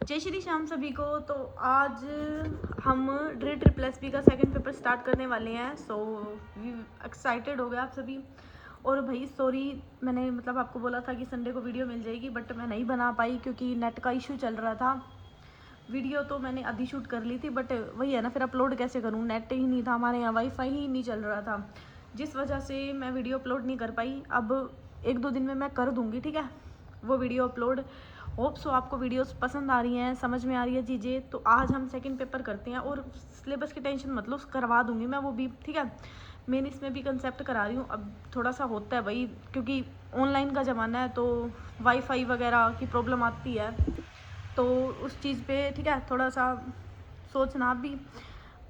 जय श्री श्याम सभी को। तो आज हम ड्री ट्रिपल एस बी का सेकंड पेपर स्टार्ट करने वाले हैं। सो एक्साइटेड हो गए आप सभी। और भाई सॉरी, मैंने मतलब आपको बोला था कि संडे को वीडियो मिल जाएगी, बट मैं नहीं बना पाई क्योंकि नेट का इशू चल रहा था। वीडियो तो मैंने आधी शूट कर ली थी, बट वही है ना, फिर अपलोड कैसे करूँ, नेट ही नहीं था हमारे यहाँ, वाईफाई ही नहीं चल रहा था, जिस वजह से मैं वीडियो अपलोड नहीं कर पाई। अब 1-2 दिन में मैं कर दूँगी, ठीक है, वो वीडियो अपलोड। होप सो आपको वीडियोस पसंद आ रही हैं, समझ में आ रही है चीज़ें। तो आज हम सेकंड पेपर करते हैं और सिलेबस की टेंशन मत लो, करवा दूँगी मैं वो भी, ठीक है। मेन इसमें भी कंसेप्ट करा रही हूँ। अब थोड़ा सा होता है भाई, क्योंकि ऑनलाइन का ज़माना है तो वाईफाई वगैरह की प्रॉब्लम आती है, तो उस चीज़ पे ठीक है थोड़ा सा सोचना। आप भी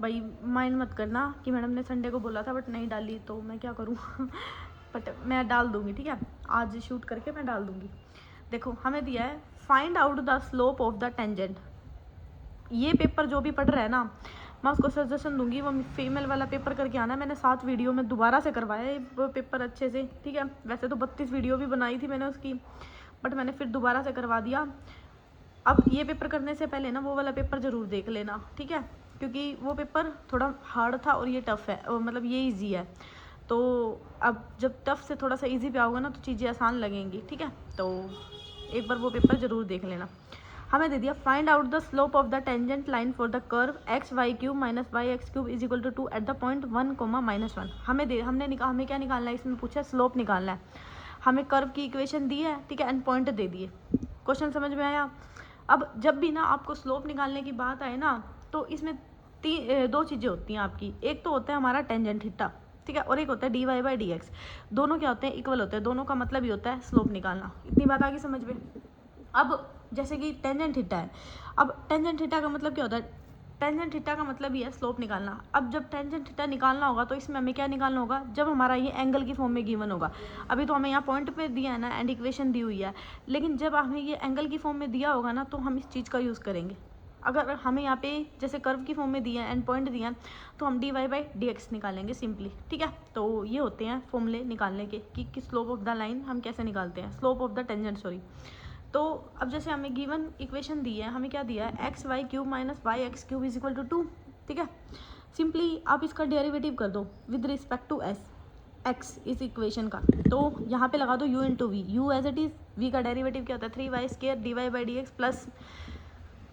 भाई माइंड मत करना कि मैडम ने संडे को बोला था बट नहीं डाली, तो मैं क्या करूँ बट मैं डाल दूँगी, ठीक है, आज शूट करके मैं डाल दूँगी। देखो हमें दिया है find out the slope of the tangent. ये पेपर जो भी पढ़ रहा है ना, मैं उसको सजेशन दूंगी वो फीमेल वाला पेपर करके आना है। मैंने 7 वीडियो में दोबारा से करवाया है वो पेपर अच्छे से, ठीक है। वैसे तो 32 वीडियो भी बनाई थी मैंने उसकी, बट मैंने फिर दोबारा से करवा दिया। अब ये पेपर करने से पहले ना वो वाला पेपर ज़रूर देख लेना, ठीक है, क्योंकि वो पेपर थोड़ा हार्ड था और ये टफ़ है, मतलब ये इजी है। तो अब जब टफ़ से थोड़ा सा इजी पे आओगे ना तो चीज़ें आसान लगेंगी, ठीक है। तो एक बार वो पेपर ज़रूर देख लेना। हमें दे दिया find out the slope of the tangent line for the curve x y cube minus y x cube is equal to 2 at the point 1, -1। हमें क्या निकालना है, इसमें पूछा है स्लोप निकालना है। हमें कर्व की इक्वेशन दी है, ठीक है, एंड पॉइंट दे दिए। क्वेश्चन समझ में आया। अब जब भी ना आपको स्लोप निकालने की बात आए ना, तो इसमें 2 चीज़ें होती हैं आपकी। एक तो होता है हमारा टेंजेंट थीटा, ठीक है, और एक होता है d y by d x. दोनों क्या होते हैं, इक्वल होते हैं। दोनों का मतलब ही होता है स्लोप निकालना। इतनी बात आ गई समझ में। अब जैसे कि टेंजेंट थीटा है, अब टेंजेंट थीटा का मतलब क्या होता है, टेंजेंट थीटा का मतलब ही है स्लोप निकालना। अब जब टेंजेंट थीटा निकालना होगा तो इसमें हमें क्या निकालना होगा, जब हमारा ये एंगल की फॉर्म में गिवन होगा। अभी तो हमें यहाँ पॉइंट पे दिया है ना एंड इक्वेशन दी हुई है, लेकिन जब हमें ये एंगल की फॉर्म में दिया होगा ना तो हम इस चीज़ का यूज़ करेंगे। अगर हमें यहाँ पे जैसे कर्व की फॉर्म में दिया है एंड पॉइंट दिया है, तो हम d y by d x निकालेंगे सिंपली, ठीक है। तो ये होते हैं फॉर्मूले निकालने के कि स्लोप ऑफ द लाइन हम कैसे निकालते हैं, slope of the tangent sorry. तो अब जैसे हमें गिवन इक्वेशन दी है, हमें क्या दिया है, x y cube minus y x cube is equal to 2, ठीक है। सिंपली आप इसका डेरिवेटिव कर दो with respect to s, x इस इक्वेशन का। तो यहाँ पे लगा दो u into v, u as it is, v का डेरिवेटिव क्या होता है 3y² d y by d x plus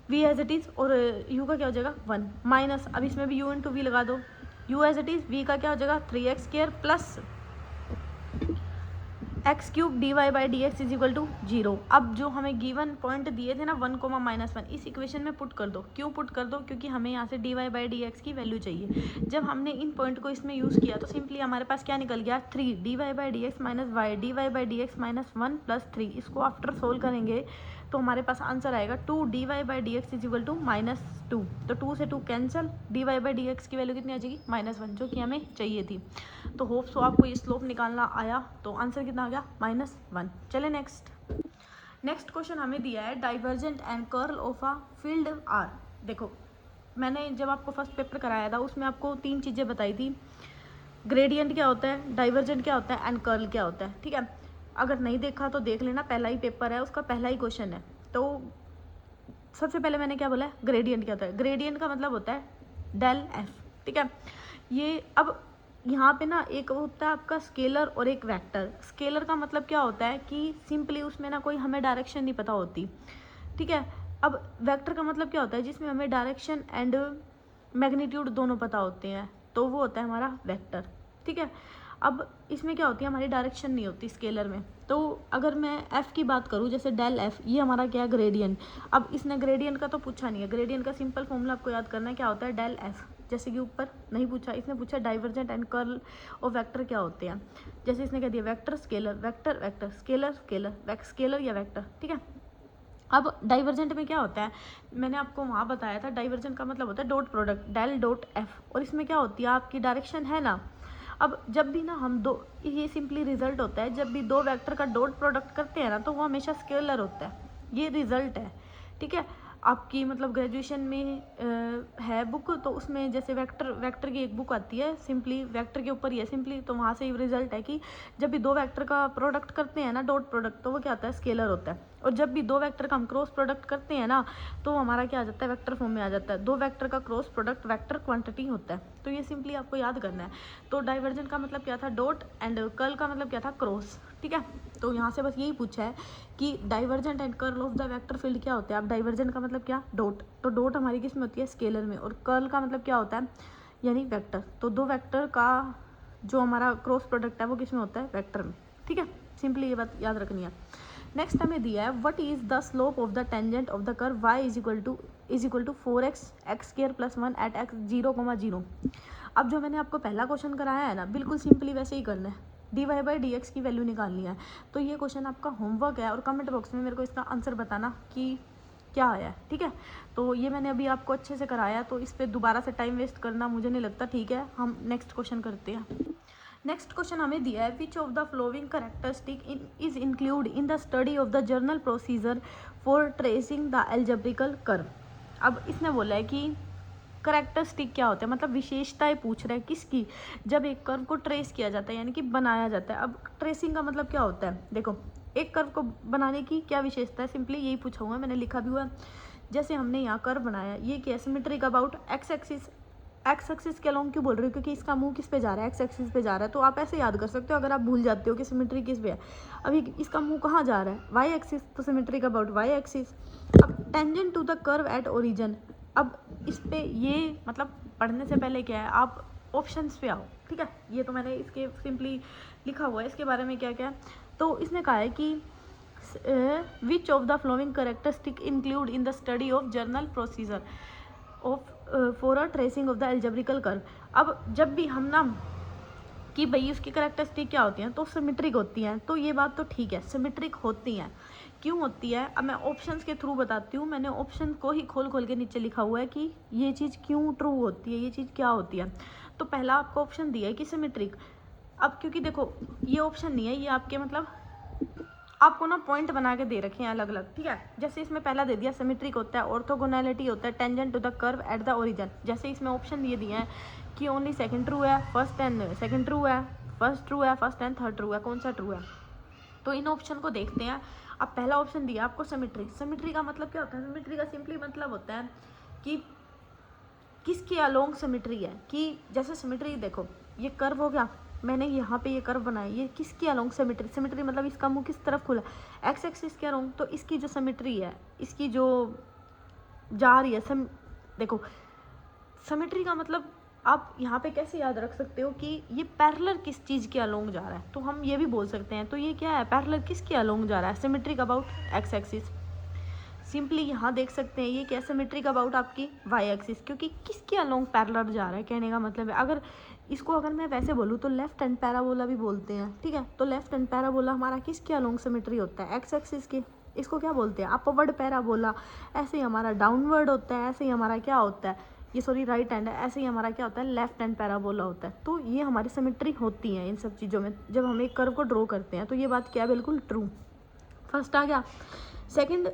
v as it is, और यू का क्या हो जाएगा 1 माइनस, अब इसमें भी यू इंटू वी लगा दो, u as it is, v का क्या हो जाएगा 3x² plus x cube d y by d x is equal to 0। अब जो हमें गिवन पॉइंट दिए थे ना 1, -1 इस इक्वेशन में पुट कर दो। क्यों पुट कर दो, क्योंकि हमें यहाँ से d y by d x की वैल्यू चाहिए। जब हमने इन पॉइंट को इसमें यूज़ किया तो सिंपली हमारे पास क्या निकल गया 3 d y by d x minus y d y by d x minus 1 प्लस 3। इसको आफ्टर सोल्व करेंगे तो हमारे पास आंसर आएगा 2 d y by d x is equal to -2। तो 2 से 2 cancel, d y by d x की वैल्यू कितनी आ जाएगी -1, जो कि हमें चाहिए थी। तो होप सो आपको ये स्लोप निकालना आया। तो आंसर कितना आ गया -1। चले नेक्स्ट क्वेश्चन हमें दिया है divergent and curl of a field r. देखो मैंने जब आपको फर्स्ट पेपर कराया था उसमें आपको 3 चीज़ें बताई थी, ग्रेडियंट क्या होता है, डाइवर्जेंट क्या होता है एंड कर्ल क्या होता है, ठीक है। अगर नहीं देखा तो देख लेना, पहला ही पेपर है, उसका पहला ही क्वेश्चन है। तो सबसे पहले मैंने क्या बोला है, ग्रेडियंट क्या होता है। ग्रेडियंट का मतलब होता है डेल एफ, ठीक है। ये अब यहाँ पे ना एक होता है आपका स्केलर और एक वेक्टर। स्केलर का मतलब क्या होता है कि सिंपली उसमें ना कोई हमें डायरेक्शन नहीं पता होती, ठीक है। अब वेक्टर का मतलब क्या होता है, जिसमें हमें डायरेक्शन एंड मैग्नीट्यूड दोनों पता होते हैं, तो वो होता है हमारा वेक्टर, ठीक है। अब इसमें क्या होती है, हमारी डायरेक्शन नहीं होती स्केलर में। तो अगर मैं एफ़ की बात करूँ, जैसे डेल एफ, ये हमारा क्या है ग्रेडियंट। अब इसने ग्रेडियंट का तो पूछा नहीं है, ग्रेडियंट का सिंपल फॉर्मूला आपको याद करना है, क्या होता है डेल एफ। जैसे कि ऊपर नहीं पूछा, इसने पूछा डाइवर्जेंट एंड कर्ल और वेक्टर क्या होते हैं। जैसे इसने कह दिया vector scalar, vector vector, scalar scalar, scalar या वेक्टर, ठीक है। अब डाइवर्जेंट में क्या होता है, मैंने आपको वहाँ बताया था, डाइवर्जेंट का मतलब होता है dot product, del dot f. और इसमें क्या होती है, आपकी डायरेक्शन है ना। अब जब भी ना हम दो, ये सिंपली रिजल्ट होता है, जब भी 2 वेक्टर का डॉट प्रोडक्ट करते हैं ना तो वो हमेशा स्केलर होता है। ये रिजल्ट है, ठीक है। आपकी मतलब ग्रेजुएशन में है बुक, तो उसमें जैसे वेक्टर की एक बुक आती है, सिंपली वेक्टर के ऊपर ही है सिंपली, तो वहाँ से रिजल्ट है कि जब भी 2 वेक्टर का प्रोडक्ट करते हैं ना डॉट प्रोडक्ट, तो वो क्या होता है स्केलर होता है। और जब भी दो वेक्टर का हम क्रॉस प्रोडक्ट करते हैं ना तो हमारा क्या आ जाता है, वेक्टर फॉर्म में आ जाता है। दो वेक्टर का क्रॉस प्रोडक्ट वेक्टर क्वांटिटी होता है। तो ये सिंपली आपको याद करना है। तो डाइवर्जेंट का मतलब क्या था, डॉट, एंड कर्ल का मतलब क्या था, क्रॉस। ठीक है, तो यहाँ से बस यही पूछा है कि divergent and curl of the vector field क्या होता है। अब डाइवर्जेंट का मतलब क्या, डॉट, तो डॉट हमारी किस में होती है, स्केलर में, और कर्ल का मतलब क्या होता है, यानी वेक्टर। तो दो वेक्टर का जो हमारा क्रॉस प्रोडक्ट है वो किस में होता है, वेक्टर में। ठीक है, सिंपली ये बात याद रखनी है। नेक्स्ट हमें दिया है what is the slope of the tangent of the curve y is equal to 4x x square plus 1 at x 0,0। अब जो मैंने आपको पहला क्वेश्चन कराया है ना, बिल्कुल सिंपली वैसे ही करना है। dy/dx की वैल्यू निकालनी है। तो ये क्वेश्चन आपका होमवर्क है, और कमेंट बॉक्स में मेरे को इसका आंसर बताना कि क्या आया है। ठीक है, तो ये मैंने अभी आपको अच्छे से कराया, तो इस पर दोबारा से टाइम वेस्ट करना मुझे नहीं लगता। ठीक है, हम नेक्स्ट क्वेश्चन करते हैं। नेक्स्ट क्वेश्चन हमें दिया है which of the flowing characteristic is include in the study of the journal procedure for tracing the algebraical curve. अब इसने बोला है कि करेक्टरिस्टिक क्या होता है, मतलब विशेषताएं पूछ रहा है किसकी, जब एक कर्व को ट्रेस किया जाता है यानी कि बनाया जाता है। अब ट्रेसिंग का मतलब क्या होता है, देखो एक कर्व को बनाने की क्या विशेषता है, सिंपली यही पूछा हुआ है, मैंने लिखा भी हुआ है। जैसे हमने यहाँ कर्व बनाया, ये क्या, सिमेट्रिक अबाउट एक्स एक्सिस के अलोंग क्यों बोल रही हूँ, क्योंकि इसका मुंह किस पे जा रहा है, एक्स एक्सिस पे जा रहा है। तो आप ऐसे याद कर सकते हो अगर आप भूल जाते हो कि सिमेट्री किस पे है। अभी इसका मुंह कहाँ जा रहा है, वाई एक्सिस, तो सिमेट्रिक अबाउट वाई एक्सिस। अब tangent to the curve at origin, अब इस पे ये मतलब पढ़ने से पहले क्या है, आप ऑप्शंस पे आओ। ठीक है, ये तो मैंने इसके सिंपली लिखा हुआ है, इसके बारे में क्या क्या है। तो इसने कहा है कि which of the flowing characteristic include in the study of journal procedure of for a tracing of the algebraical curve. अब जब भी हम ना कि भाई उसकी करेक्टरिस्टिक क्या होती हैं, तो सिमेट्रिक होती हैं। तो ये बात तो ठीक है, सिमेट्रिक होती हैं। क्यों होती है, अब मैं ऑप्शंस के थ्रू बताती हूँ। मैंने ऑप्शन को ही खोल खोल के नीचे लिखा हुआ है कि ये चीज़ क्यों ट्रू होती है, ये चीज़ क्या होती है। तो पहला आपको ऑप्शन दिया है कि सिमेट्रिक। अब क्योंकि देखो ये ऑप्शन नहीं है, ये आपके मतलब आपको ना पॉइंट बना के दे रखे हैं अलग अलग। ठीक है, जैसे इसमें पहला दे दिया सिमेट्रिक होता है, ऑर्थोगोनैलिटी होता है, tangent to the curve at the origin. जैसे इसमें ऑप्शन ये दिए हैं कि ओनली सेकंड ट्रू है, फर्स्ट एंड सेकंड ट्रू है, फर्स्ट ट्रू है, फर्स्ट एंड थर्ड ट्रू है, कौन सा ट्रू है। तो इन ऑप्शन को देखते हैं। अब पहला ऑप्शन दिया आपको सिमेट्री। सिमेट्री का मतलब क्या होता है, सिमेट्री का सिंपली मतलब होता है कि किसके अलोंग सिमेट्री है, कि जैसे सिमेट्री देखो ये कर्व हो गया, मैंने यहाँ पे ये कर्व बनाया, ये किसकी अलोंग सिमेट्री, सिमेट्री मतलब इसका मुंह किस तरफ खुला, एक्स एक्सिस के अलोंग। तो इसकी जो सिमेट्री है, इसकी जो जा रही है देखो सिमेट्री का मतलब आप यहाँ पे कैसे याद रख सकते हो कि ये पैरेलल किस चीज़ के अलोंग जा रहा है। तो हम ये भी बोल सकते हैं, तो ये क्या है, पैरेलल किसके अलोंग जा रहा है, symmetric about x axis. Simply यहाँ देख सकते हैं ये क्या, सिमेट्रिक अबाउट आपकी वाई एक्सिस, क्योंकि किसके अलोंग पैरेलल जा रहा है, कहने का मतलब है। अगर इसको अगर मैं वैसे बोलूँ तो लेफ्ट हैंड पैराबोला भी बोलते हैं। ठीक है, तो लेफ्ट हैंड पैराबोला हमारा किसके अलोंग सिमेट्री होता है, एक्स एक्सिस के। इसको क्या बोलते हैं, अपवर्ड पैराबोला। ऐसे ही हमारा डाउनवर्ड होता है, ऐसे ही हमारा क्या होता है, ये सॉरी राइट हैंड है, ऐसे ही हमारा क्या होता है, लेफ्ट हैंड पैराबोला होता है। तो ये हमारी सिमेट्री होती है इन सब चीज़ों में जब हम एक कर्व को ड्रॉ करते हैं। तो ये बात क्या है, बिल्कुल ट्रू। फर्स्ट आ गया। सेकंड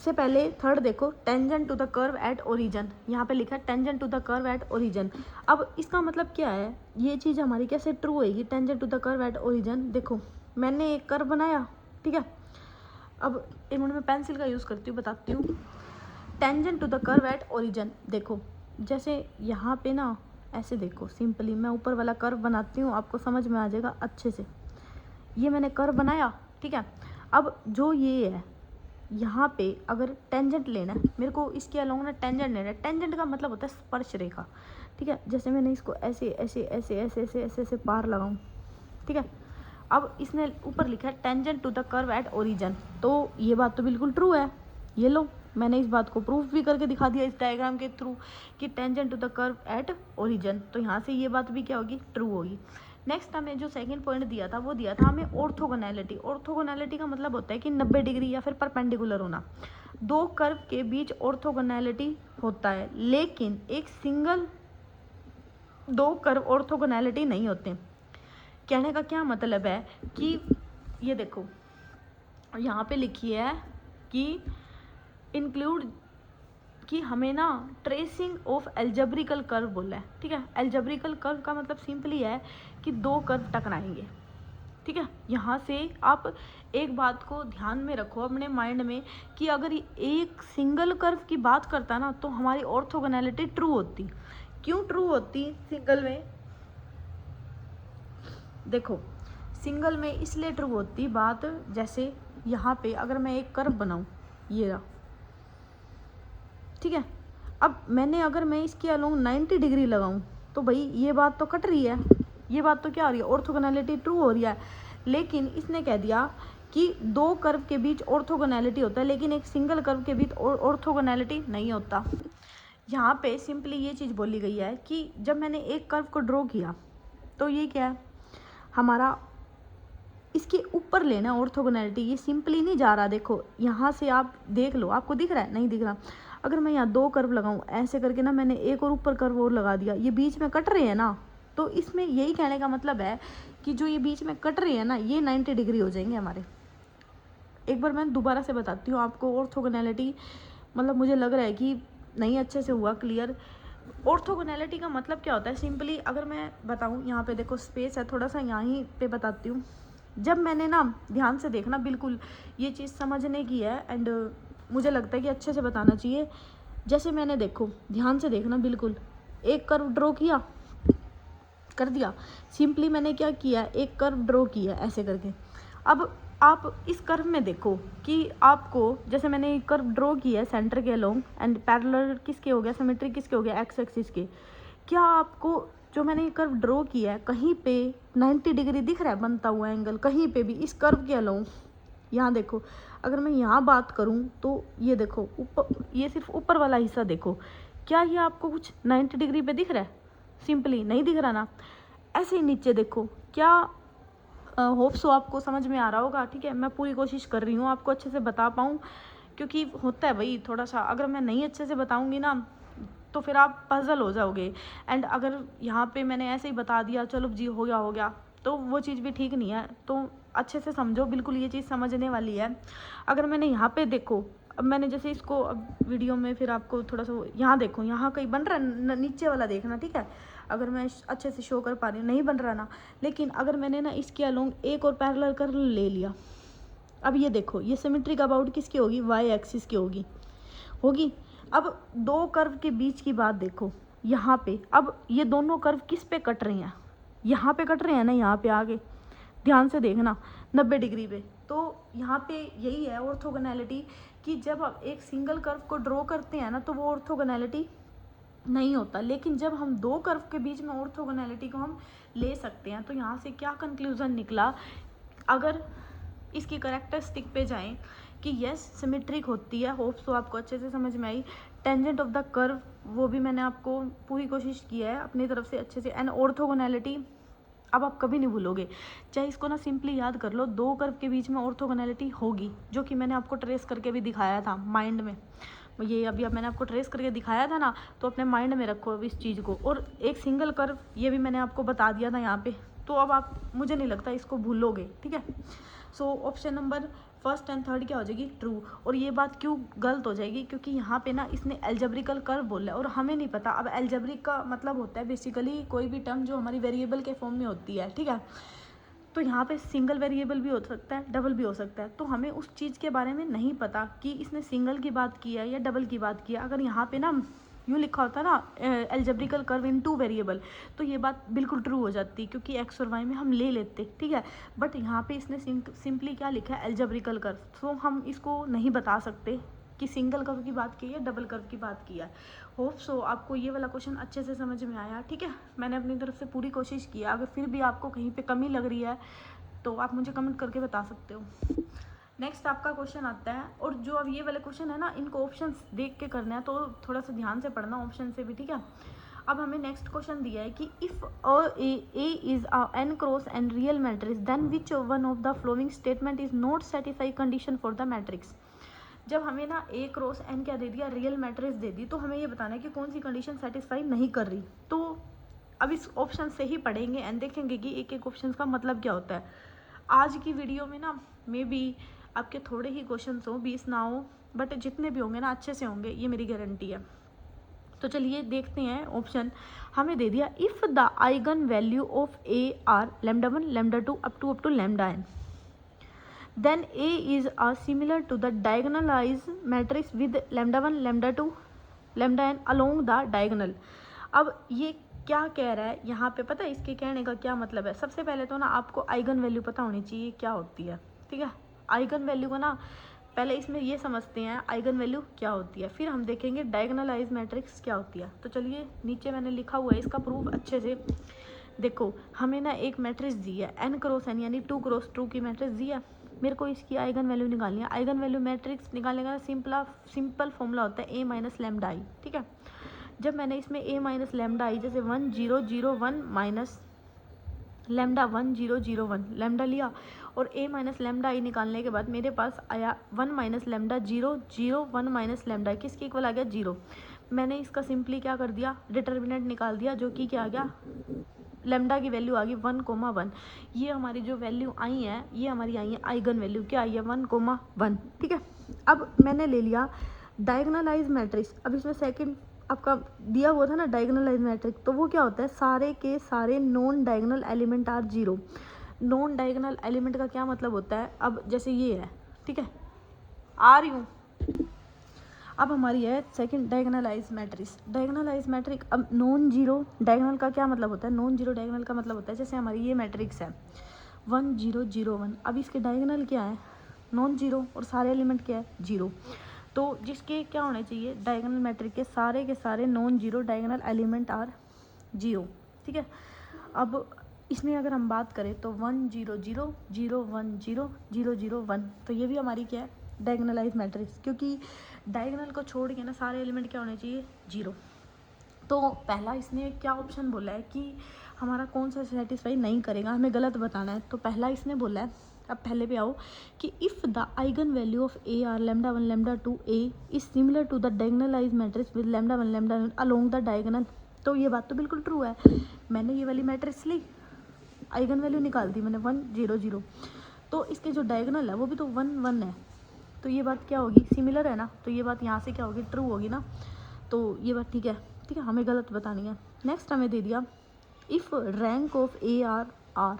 से पहले थर्ड देखो, tangent to the curve at origin, यहाँ पे लिखा है tangent to the curve at origin. अब इसका मतलब क्या है, ये चीज़ हमारी कैसे ट्रू होएगी, tangent to the curve at origin. देखो मैंने एक कर्व बनाया, ठीक है, अब एक मिनट में पेंसिल का यूज़ करती हूँ, बताती हूँ। Tangent to the curve at origin, देखो जैसे यहाँ पे ना ऐसे देखो, सिंपली मैं ऊपर वाला कर्व बनाती हूँ, आपको समझ में आ जाएगा अच्छे से। ये मैंने कर्व बनाया, ठीक है। अब जो ये है यहाँ पे अगर टेंजेंट लेना है मेरे को, इसके अलोंग ना टेंजेंट लेना है। टेंजेंट का मतलब होता है स्पर्श रेखा। ठीक है, जैसे मैंने इसको ऐसे ऐसे ऐसे ऐसे ऐसे ऐसे ऐसे पार लगाऊं, ठीक है। अब इसने ऊपर लिखा है tangent to the curve at origin, तो ये बात तो बिल्कुल ट्रू है। ये लो, मैंने इस बात को प्रूफ भी करके दिखा दिया इस डायग्राम के थ्रू कि tangent to the curve at origin. तो यहाँ से ये बात भी क्या होगी, ट्रू होगी। नेक्स्ट हमें जो सेकंड पॉइंट दिया था वो दिया था हमें ऑर्थोगोनैलिटी। ऑर्थोगोनैलिटी का मतलब होता है कि 90 डिग्री या फिर परपेंडिकुलर होना। दो कर्व के बीच ऑर्थोगोनैलिटी होता है, लेकिन एक सिंगल दो कर्व ऑर्थोगोनैलिटी नहीं होते। कहने का क्या मतलब है कि ये देखो यहाँ पे लिखी है कि इंक्लूड कि हमें ना ट्रेसिंग ऑफ एल्जेब्रिकल कर्व बोला है। ठीक है, एल्जेब्रिकल कर्व का मतलब सिंपली है कि दो कर्व टकराएंगे। ठीक है। यहाँ से आप एक बात को ध्यान में रखो अपने माइंड में कि अगर एक सिंगल कर्व की बात करता ना तो हमारी ऑर्थोगोनैलिटी ट्रू होती। क्यों ट्रू होती सिंगल में? देखो सिंगल में इसलिए ट्रू होती बात, जैसे यहाँ पे अगर मैं एक कर्व बनाऊँ, ये रहा, ठीक है। अब अगर मैं इसके अलोंग 90 डिग्री लगाऊं तो भाई ये बात तो कट रही है, ये बात तो क्या हो रही है, ऑर्थोगोनैलिटी ट्रू हो रही है। लेकिन इसने कह दिया कि दो कर्व के बीच ऑर्थोगोनैलिटी होता है लेकिन एक सिंगल कर्व के बीच ऑर्थोगोनैलिटी नहीं होता। यहाँ पे सिंपली ये चीज़ बोली गई है कि जब मैंने एक कर्व को ड्रॉ किया तो ये क्या है हमारा, इसके ऊपर लेना ऑर्थोगोनैलिटी, ये सिंपली नहीं जा रहा। देखो यहाँ से आप देख लो, आपको दिख रहा है? नहीं दिख रहा। अगर मैं यहाँ दो कर्व लगाऊं ऐसे करके ना, मैंने एक और ऊपर कर्व और लगा दिया, ये बीच में कट रहे हैं ना, तो इसमें यही कहने का मतलब है कि जो ये बीच में कट रहे हैं ना, ये 90 डिग्री हो जाएंगे हमारे। एक बार मैं दोबारा से बताती हूँ आपको ऑर्थोगोनैलिटी, मतलब मुझे लग रहा है कि नहीं अच्छे से हुआ क्लियर। ऑर्थोगोनैलिटी का मतलब क्या होता है सिंपली अगर मैं बताऊँ, यहाँ पे देखो स्पेस है, थोड़ा सा यहाँ पे बताती हूँ। जब मैंने ना ध्यान से देखना, बिल्कुल ये चीज़ समझने की है एंड मुझे लगता है कि अच्छे से बताना चाहिए। जैसे मैंने देखो ध्यान से देखना, बिल्कुल एक कर्व ड्रॉ किया, कर दिया, सिंपली मैंने क्या किया, एक कर्व ड्रॉ किया ऐसे करके। अब आप इस कर्व में देखो कि आपको, जैसे मैंने एक कर्व ड्रॉ किया है सेंटर के अलोंग एंड पैरेलल किसके हो गया, सिमेट्रिक किसके हो गया, एक्स एक्सिस के। क्या आपको जो मैंने ये कर्व ड्रॉ किया है कहीं पे 90 डिग्री दिख रहा है बनता हुआ एंगल, कहीं पे भी इस कर्व के अलोंग? यहाँ देखो, अगर मैं यहाँ बात करूँ तो ये देखो ऊपर, ये सिर्फ ऊपर वाला हिस्सा देखो, क्या ये आपको कुछ 90 डिग्री पे दिख रहा है? सिंपली नहीं दिख रहा ना। ऐसे ही नीचे देखो, क्या होप सो आपको समझ में आ रहा होगा, ठीक है। मैं पूरी कोशिश कर रही हूँ आपको अच्छे से बता पाऊँ, क्योंकि होता है भाई थोड़ा सा, अगर मैं नहीं अच्छे से बताऊँगी ना तो फिर आप पजल हो जाओगे। एंड अगर यहाँ पे मैंने ऐसे ही बता दिया चलो जी हो गया, तो वो चीज़ भी ठीक नहीं है। तो अच्छे से समझो, बिल्कुल ये चीज़ समझने वाली है। अगर मैंने यहाँ पे देखो, अब मैंने जैसे इसको अब वीडियो में फिर आपको थोड़ा सा यहाँ देखो, यहाँ कहीं बन रहा है, नीचे वाला देखना, ठीक है। अगर मैं अच्छे से शो कर पा रही हूँ, नहीं बन रहा ना। लेकिन अगर मैंने ना इसके अलोंग एक और पैरेलल कर ले लिया, अब ये देखो, ये सिमेट्रिक अबाउट किसकी होगी, वाई एक्सिस की होगी। अब दो कर्व के बीच की बात देखो यहाँ पे, अब ये दोनों कर्व किस पे कट रहे हैं, यहाँ पे कट रहे हैं ना, यहाँ पे आगे ध्यान से देखना 90 डिग्री पे। तो यहाँ पे यही है ऑर्थोगोनैलिटी, कि जब आप एक सिंगल कर्व को ड्रॉ करते हैं ना तो वो ऑर्थोगोनैलिटी नहीं होता। लेकिन जब हम दो कर्व के बीच में ऑर्थोगोनैलिटी को हम ले सकते हैं, तो यहाँ से क्या कंक्लूजन निकला, अगर इसकी करेक्टरिस्टिक पे जाएं कि यस सिमेट्रिक होती है, होप्स तो आपको अच्छे से समझ में आई। टेंजेंट ऑफ द कर्व वो भी मैंने आपको पूरी कोशिश की है अपनी तरफ से अच्छे से। एंड ऑर्थोगोनैलिटी अब आप कभी नहीं भूलोगे, चाहे इसको ना सिंपली याद कर लो, दो कर्व के बीच में ऑर्थोगोनैलिटी होगी, जो कि मैंने आपको ट्रेस करके भी दिखाया था माइंड में। ये अभी अब मैंने आपको ट्रेस करके दिखाया था ना, तो अपने माइंड में रखो अब इस चीज़ को। और एक सिंगल कर्व ये भी मैंने आपको बता दिया था यहाँ पे, तो अब आप, मुझे नहीं लगता इसको भूलोगे, ठीक है। So option number first and third क्या हो जाएगी, ट्रू। और ये बात क्यों गलत हो जाएगी, क्योंकि यहाँ पे ना इसने एल्जेब्रिकल कर्व बोला है और हमें नहीं पता। अब एल्जेब्रिक का मतलब होता है बेसिकली कोई भी टर्म जो हमारी वेरिएबल के फॉर्म में होती है, ठीक है। तो यहाँ पे सिंगल वेरिएबल भी हो सकता है, डबल भी हो सकता है, तो हमें उस चीज़ के बारे में नहीं पता कि इसने सिंगल की बात की है या डबल की बात की है। अगर यहाँ पे ना यूँ लिखा होता ना एल्जेब्रिकल कर्व इन टू वेरिएबल, तो ये बात बिल्कुल ट्रू हो जाती, क्योंकि एक्स और वाई में हम ले लेते, ठीक है। बट यहाँ पे इसने सिंपली क्या लिखा है, एल्जेब्रिकल कर्व, तो हम इसको नहीं बता सकते कि सिंगल कर्व की बात की है डबल कर्व की बात की है। होप सो आपको ये वाला क्वेश्चन अच्छे से समझ में आया, ठीक है। मैंने अपनी तरफ से पूरी कोशिश की है, अगर फिर भी आपको कहीं पे कमी लग रही है तो आप मुझे कमेंट करके बता सकते हो। नेक्स्ट आपका क्वेश्चन आता है, और जो अब ये वाले क्वेश्चन है ना, इनको ऑप्शंस देख के करना है, तो थोड़ा सा ध्यान से पढ़ना ऑप्शन से भी, ठीक है। अब हमें नेक्स्ट क्वेश्चन दिया है कि if A is a n cross n real matrix then which one of the following statement is not satisfy condition for the matrix. जब हमें ना ए क्रॉस एन क्या दे दिया, रियल मैट्रिक्स दे दी, तो हमें ये बताना है कि कौन सी कंडीशन सेटिस्फाई नहीं कर रही। तो अब इस ऑप्शन से ही पढ़ेंगे एंड देखेंगे कि एक एक ऑप्शन का मतलब क्या होता है। आज की वीडियो में ना मे बी आपके थोड़े ही क्वेश्चन हो, 20 ना हो, बट जितने भी होंगे ना अच्छे से होंगे, ये मेरी गारंटी है। तो चलिए देखते हैं ऑप्शन। हमें दे दिया if the eigenvalue of A are lambda 1 lambda 2 up to lambda n, then A is similar to the diagonalized matrix with lambda 1 lambda 2 lambda n along the diagonal। अब ये क्या कह रहा है यहाँ पे, पता है इसके कहने का क्या मतलब है? सबसे पहले तो ना आपको आइगन वैल्यू पता होनी चाहिए क्या होती है, ठीक है। आइगन वैल्यू को ना पहले इसमें ये समझते हैं आइगन वैल्यू क्या होती है, फिर हम देखेंगे डायगोनलाइज मैट्रिक्स क्या होती है। तो चलिए नीचे मैंने लिखा हुआ है इसका प्रूफ अच्छे से देखो। हमें ना एक मैट्रिक्स दी है n क्रॉस n यानी 2 क्रॉस 2 की मैट्रिक्स दी है। मेरे को इसकी आइगन वैल्यू निकालनी है। आइगन वैल्यू मैट्रिक्स निकालने का सिंपल फॉर्मूला होता है a माइनस लैम्डा आई, ठीक है। जब मैंने इसमें a माइनस लैम्डा आई जैसे 1 0 0 1 माइनस लैम्डा 1 0 0 1 लैम्डा लिया और a माइनस लैम्डा आई निकालने के बाद मेरे पास आया 1 माइनस लैम्डा 0 0 1 माइनस लैम्डा, किसके इक्वल आ गया 0। मैंने इसका सिंपली क्या कर दिया, डिटर्मिनेंट निकाल दिया, जो कि क्या आ गया, लैम्डा की वैल्यू आ गई 1, 1। ये हमारी जो वैल्यू आई है ये हमारी आई है आइगन वैल्यू, क्या आई है 1, 1, ठीक है। अब मैंने ले लिया डायगोनलाइज मैट्रिक्स। अब इसमें सेकंड आपका दिया हुआ था ना डायगोनलाइज मैट्रिक्स, तो वो क्या होता है, सारे के सारे non diagonal element are 0। Non diagonal element का क्या मतलब होता है, अब जैसे ये है, ठीक है, आ रही हूँ। अब हमारी है सेकंड डायगोनलाइज मैट्रिक्स। डायगोनलाइज मैट्रिक्स, अब नॉन जीरो डायगोनल का क्या मतलब होता है, नॉन जीरो डायगोनल का मतलब होता है जैसे हमारी ये मैट्रिक्स है 1 0 0 1, अब इसके डायगोनल क्या है नॉन जीरो और सारे एलिमेंट क्या है 0। तो जिसके क्या होने चाहिए, डायगोनल मैट्रिक्स के सारे non zero diagonal element are 0, ठीक है। अब इसमें अगर हम बात करें तो 1 0 0 0 1 0 0 0 1, तो ये भी हमारी क्या है डायगोनलाइज मैट्रिक्स, क्योंकि डायगोनल को छोड़ के ना सारे एलिमेंट क्या होने चाहिए 0। तो पहला इसने क्या ऑप्शन बोला है कि हमारा कौन सा सेटिस्फाई नहीं करेगा, हमें गलत बताना है। तो पहला इसने बोला है, अब पहले पे आओ कि if the eigenvalue of A are lambda 1 lambda 2 A is similar to the diagonalize matrix with lambda 1 lambda along the diagonal. तो ये बात तो बिल्कुल ट्रू है। मैंने ये वाली मैट्रिक्स ली, आइगन वैल्यू निकाल दी मैंने 1 0 0, तो इसके जो डायगोनल है वो भी तो 1 1 है। तो ये बात क्या होगी, सिमिलर है ना, तो ये बात यहाँ से क्या होगी ट्रू होगी ना। तो ये बात ठीक है, हमें गलत बतानी है। नेक्स्ट हमें दे दिया if rank of A are r,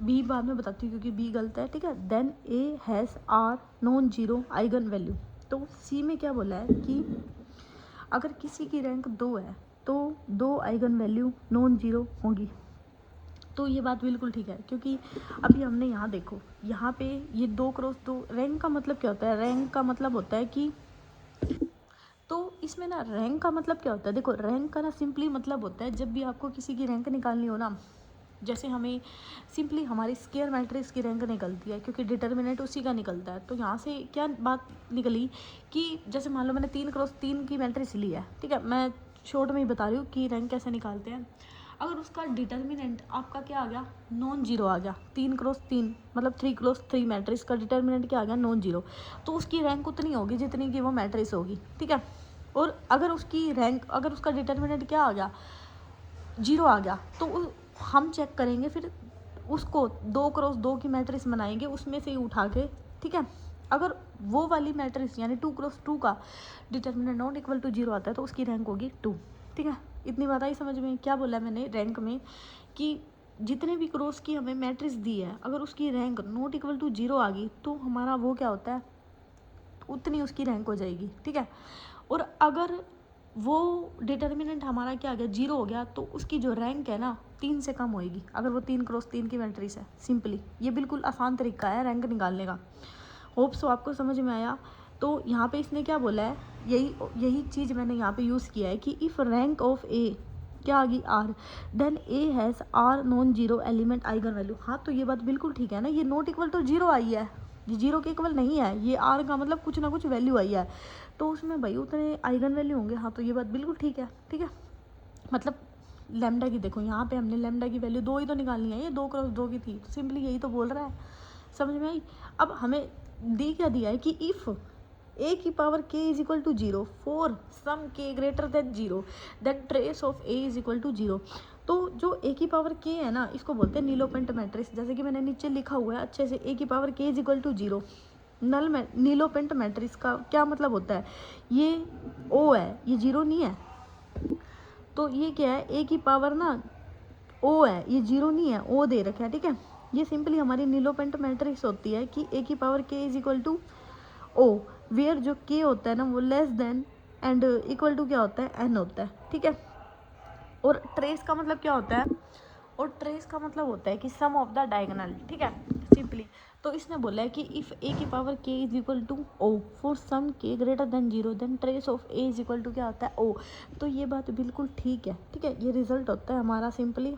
B बाद में बताती हूँ क्योंकि बी गलत है, ठीक है। Then A has r non zero eigenvalue. तो सी में क्या बोला है कि अगर किसी की रैंक 2 है तो 2 आइगन वैल्यू नॉन जीरो होंगी। तो ये बात बिल्कुल ठीक है, क्योंकि अभी हमने यहाँ देखो, यहाँ पे ये 2 क्रॉस 2 रैंक का मतलब क्या होता है, रैंक का मतलब होता है कि, तो इसमें ना रैंक का मतलब क्या होता है, देखो रैंक का ना सिंपली मतलब होता है जब भी आपको किसी की रैंक निकालनी हो ना, जैसे हमें सिंपली हमारी स्क्वायर मैट्रिक्स की रैंक निकलती है क्योंकि डिटर्मिनेंट उसी का निकलता है। तो यहाँ से क्या बात निकली कि जैसे मान लो मैंने 3 क्रॉस 3 की मैट्रिक्स ली है, ठीक है, मैं शॉर्ट में ही बता रही हूँ कि रैंक कैसे निकालते हैं। अगर उसका डिटर्मिनेंट आपका क्या आ गया नॉन जीरो आ गया, 3 क्रॉस 3 मतलब 3 क्रॉस 3 मैट्रिक्स का डिटर्मिनेंट क्या आ गया नॉन जीरो, तो उसकी रैंक उतनी होगी जितनी कि वो मैट्रिक्स होगी, ठीक है। और अगर उसकी रैंक, अगर उसका डिटर्मिनेंट क्या आ गया 0 आ गया, तो हम चेक करेंगे फिर उसको 2 क्रॉस 2 की मैट्रिक्स बनाएंगे उसमें से ही उठा के, ठीक है। अगर वो वाली मैट्रिक्स यानी 2 क्रॉस 2 का डिटर्मिनेंट नॉट इक्वल टू 0 आता है तो उसकी रैंक होगी 2, ठीक है। इतनी बात आई समझ में। क्या बोला मैंने रैंक में कि जितने भी क्रॉस की हमें मैट्रिक्स दी है अगर उसकी रैंक नॉट इक्वल टू 0 आ गई तो हमारा वो क्या होता है, उतनी उसकी रैंक हो जाएगी, ठीक है। और अगर वो डिटर्मिनेंट हमारा क्या आ गया 0 हो गया तो उसकी जो रैंक है ना 3 से कम होएगी, अगर वो 3 क्रॉस 3 की मैट्रिक्स है। सिंपली ये बिल्कुल आसान तरीका है रैंक निकालने का। होप सो आपको समझ में आया। तो यहाँ पे इसने क्या बोला है, यही चीज़ मैंने यहाँ पे यूज़ किया है कि इफ़ रैंक ऑफ ए क्या आ गई r, then A has r non zero element eigenvalue. हाँ तो ये बात बिल्कुल ठीक है ना, ये नॉट इक्वल टू 0 आई है, ये 0 के इक्वल नहीं है, ये आर का मतलब कुछ ना कुछ वैल्यू आई है तो उसमें भाई उतने आइगन वैल्यू होंगे। हाँ तो ये बात बिल्कुल ठीक है, ठीक है। मतलब लैम्डा की देखो यहाँ पे हमने लैम्डा की वैल्यू 2 ही तो निकालनी है, ये 2 क्रॉस 2 की थी, सिंपली यही तो बोल रहा है, समझ में आई। अब हमें दी क्या दिया है कि इफ़ ए की power k is equal to 0 for some k greater than 0 then trace of a is equal to 0। तो जो a की पावर k है ना इसको बोलते हैं नीलोपेंट मैट्रिक्स, जैसे कि मैंने नीचे लिखा हुआ है अच्छे से, a की power k is equal to 0। Nilpotent matrix का क्या मतलब होता है, ये o है, ये 0 नहीं है, तो ये क्या है, ए की पावर ना ओ है, ये 0 नहीं है, ओ दे रखा है, ठीक है। ये सिंपली हमारी नीलोपेंट मैट्रिक्स होती है कि ए की पावर के is equal to O, where जो के होता है ना वो less than and equal to क्या होता है, एन होता है, ठीक है। और ट्रेस का मतलब क्या होता है, और ट्रेस का मतलब होता है कि सम ऑफ द डायगोनल, ठीक है, सिंपली। तो इसने बोला है कि इफ़ ए की पावर के is equal to O for some K greater than 0 then trace of A is equal to क्या होता है, ओ। तो ये बात बिल्कुल ठीक है, ठीक है, ये रिजल्ट होता है हमारा सिंपली।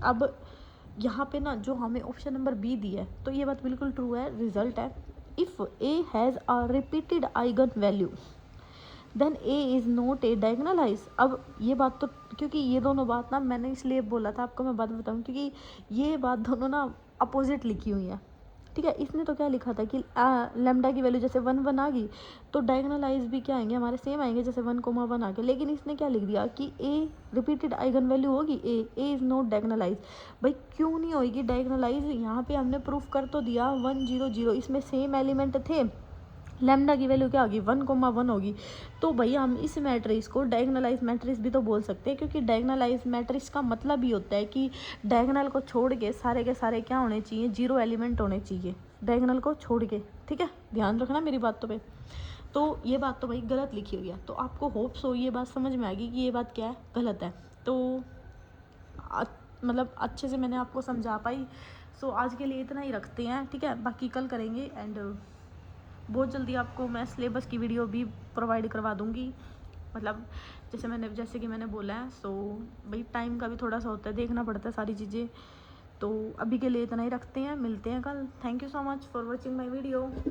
अब यहाँ पे ना जो हमें ऑप्शन नंबर बी दी है, तो ये बात बिल्कुल ट्रू है, रिजल्ट है। If A has a repeated eigenvalue then A is not a diagonalize. अब ये बात तो, क्योंकि ये दोनों बात ना मैंने इसलिए बोला था आपको, मैं बाद में बताऊँ, क्योंकि ये बात दोनों ना अपोजिट लिखी हुई है, ठीक है। इसने तो क्या लिखा था कि लेमडा की वैल्यू जैसे 1 आ गई तो डायगोनलाइज भी क्या आएंगे, हमारे सेम आएंगे जैसे 1, 1 आ गए। लेकिन इसने क्या लिख दिया कि ए रिपीटेड आइगन वैल्यू होगी, ए इज़ नॉट डायगोनलाइज। भाई क्यों नहीं होगी डायगोनलाइज, यहाँ पे हमने प्रूफ कर तो दिया 1 0 0, इसमें सेम एलिमेंट थे, लैम्डा की वैल्यू क्या होगी 1, 1 होगी। तो भैया हम इस मैट्रिक्स को डायगोनलाइज मैट्रिक्स भी तो बोल सकते हैं, क्योंकि डायगोनलाइज मैट्रिक्स का मतलब ही होता है कि डायगोनल को छोड़ के सारे क्या होने चाहिए, 0 एलिमेंट होने चाहिए डायगोनल को छोड़ के, ठीक है, ध्यान रखना मेरी बातों पे। तो ये बात तो भाई गलत लिखी हुई है, तो आपको होप्स हो ये बात समझ में आ गई कि ये बात क्या है, गलत है। तो मतलब अच्छे से मैंने आपको समझा पाई। सो आज के लिए इतना ही रखते हैं, ठीक है, बाकी कल करेंगे। एंड बहुत जल्दी आपको मैं सिलेबस की वीडियो भी प्रोवाइड करवा दूँगी, मतलब जैसे कि मैंने बोला है। सो भाई टाइम का भी थोड़ा सा होता है, देखना पड़ता है सारी चीज़ें। तो अभी के लिए इतना ही रखते हैं, मिलते हैं कल। Thank you so much for watching my video.